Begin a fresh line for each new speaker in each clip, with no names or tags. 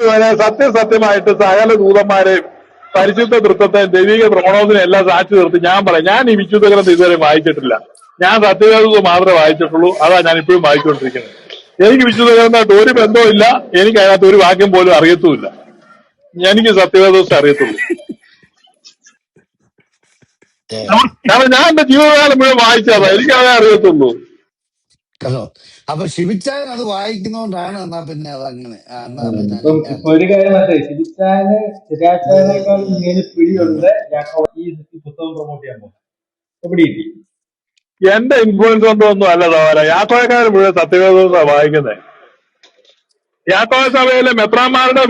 സത്യമായിട്ട് സകല ദൂതന്മാരെയും പരിശുദ്ധ തൃത്വത്തെ ദൈവിക പ്രമാണത്തിനെ എല്ലാം സാക്ഷി നിർത്തി ഞാൻ പറയാം. ഞാൻ ഈ വിശുദ്ധ ഗ്രന്ഥം ഇതുവരെ വായിച്ചിട്ടില്ല. ഞാൻ സത്യവേദം മാത്രമേ വായിച്ചിട്ടുള്ളൂ. അതാ ഞാൻ ഇപ്പോഴും വായിച്ചുകൊണ്ടിരിക്കുന്നത്. എനിക്ക് വിശുദ്ധ ഗ്രന്ഥമായിട്ട് ഒരു ബന്ധവും ഇല്ല. എനിക്ക് അതിനകത്ത് ഒരു വാക്യം പോലും അറിയത്തുമില്ല. എനിക്ക് സത്യവേദത്തെ അറിയത്തുള്ളൂ. കാരണം ഞാൻ എന്റെ ജീവിതകാലം മുഴുവൻ വായിച്ചതാ. എനിക്ക് അതേ അറിയത്തുള്ളൂ.
അപ്പൊ ശിവിച്ചായൻ അത് വായിക്കുന്നോണ്ടാണ്. എന്നാ പിന്നെ അതങ്ങനെ.
ഇപ്പൊ ഒരു കാര്യം ശിവിച്ചായന് ശരിയാച്ചായനേക്കാളും ഇങ്ങനെ പിടിയുണ്ട് ഈ പുസ്തകം പ്രൊമോട്ട് ചെയ്യാൻ പോകുന്നത്. പിടിയിട്ടി
എന്റെ ഇൻഫ്ലുവൻസ് കൊണ്ടൊന്നും അല്ല സഹോദര. യാക്കോബക്കാർ മുഴുവൻ സത്യവേദ വായിക്കുന്നത്. യാക്കോബ സഭയിലെ മെത്രാന്മാരുടെ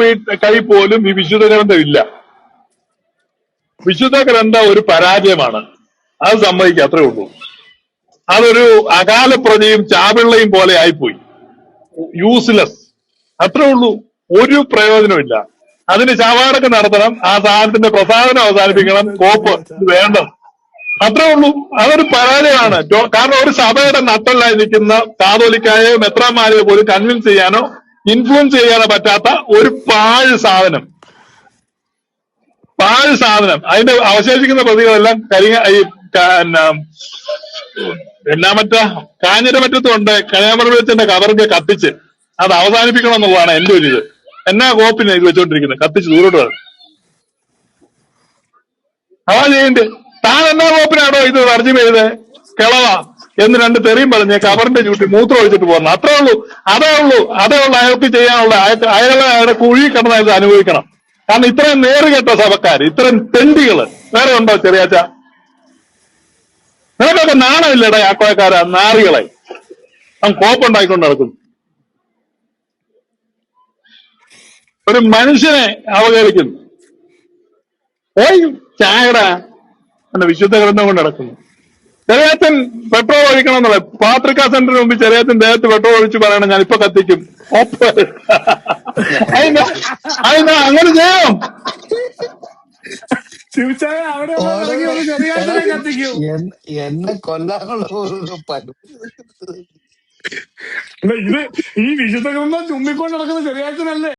കൈ പോലും ഈ വിശുദ്ധ ഗ്രന്ഥം ഇല്ല. വിശുദ്ധ ഗ്രന്ഥം ഒരു പരാജയമാണ്. അത് സമ്മതിക്കുക, അത്രേ ഉള്ളൂ. അതൊരു അകാലപ്രതിയും ചാപിള്ളയും പോലെ ആയിപ്പോയി. യൂസ്ലെസ്, അത്രേ ഉള്ളൂ. ഒരു പ്രയോജനമില്ല. അതിന് ശവടക്ക് നടത്തണം. ആ സാധനത്തിന്റെ പ്രസാദനം അവസാനിപ്പിക്കണം. കോപ്പ് വേണ്ടത്, അത്രേ ഉള്ളൂ. അതൊരു പരാജയമാണ്. കാരണം ഒരു സഭയുടെ നട്ടല്ലായി നിൽക്കുന്ന കാതോലിക്കായോ മെത്രാന്മാരെയോ പോലും കൺവിൻസ് ചെയ്യാനോ ഇൻഫ്ലുവൻസ് ചെയ്യാനോ പറ്റാത്ത ഒരു പാഴ് സാധനം. അതിന്റെ അവശേഷിക്കുന്ന പ്രതികളെല്ലാം കാഞ്ഞിരമറ്റത്തുണ്ട് കന്യാമറവിലച്ചന്റെ കവർക്ക് കത്തിച്ച് അത് അവസാനിപ്പിക്കണം എന്നുള്ളതാണ് എന്റെ ഒരു ഇത്. എന്നാ കോപ്പിനെ ഇത് വെച്ചോണ്ടിരിക്കുന്നത്? കത്തിച്ച് ദൂരോട്ട് വരണം. അതാ ചെയ്യണ്ട്. താൻ എന്നാ കോപ്പിനാണോ ഇത് തർജ്ജമ ചെയ്ത് കിളവ എന്ന് രണ്ട് തെറിയും പറഞ്ഞ് കവറിന്റെ ചൂട്ടി മൂത്രം ഒഴിച്ചിട്ട് പോകണം. അത്രേ ഉള്ളൂ. അയാൾക്ക് ചെയ്യാനുള്ള. അയാളുടെ കുഴി കിടന്ന് ഇത് അനുഭവിക്കണം. കാരണം ഇത്രയും നേറുകെട്ട സഭക്കാര്, ഇത്രയും തെണ്ടികള് വേറെ ഉണ്ടോ ചെറിയാച്ച? നിനക്കൊക്കെ നാണമില്ലടാ യാക്കോക്കാരാ, നാറികളെ. അവൻ കോപ്പുണ്ടായിക്കൊണ്ട് നടക്കുന്നു. ഒരു മനുഷ്യനെ അവഹേളിക്കുന്നു. ഏയ് ചായടാ എന്റെ വിശുദ്ധ ഗ്രന്ഥം കൊണ്ട് നടക്കുന്നു. ചെറിയാച്ചൻ പെട്രോൾ ഒഴിക്കണം എന്നുള്ള പാത്രികാ സെന്ററിന് മുമ്പ് ചെറിയാച്ചൻ ദേഹത്ത് പെട്രോൾ ഒഴിച്ച് പറയണം ഞാൻ ഇപ്പൊ കത്തിക്കും. അതിനാ അങ്ങനെ ചെയ്യാം.
എന്നെ കൊല്ലാനുള്ള
ഇത് ഈ വിശുദ്ധ ഗ്രന്ഥം ചുമ്മിക്കൊണ്ട് നടക്കുന്ന ചെറിയാച്ചനല്ലേ?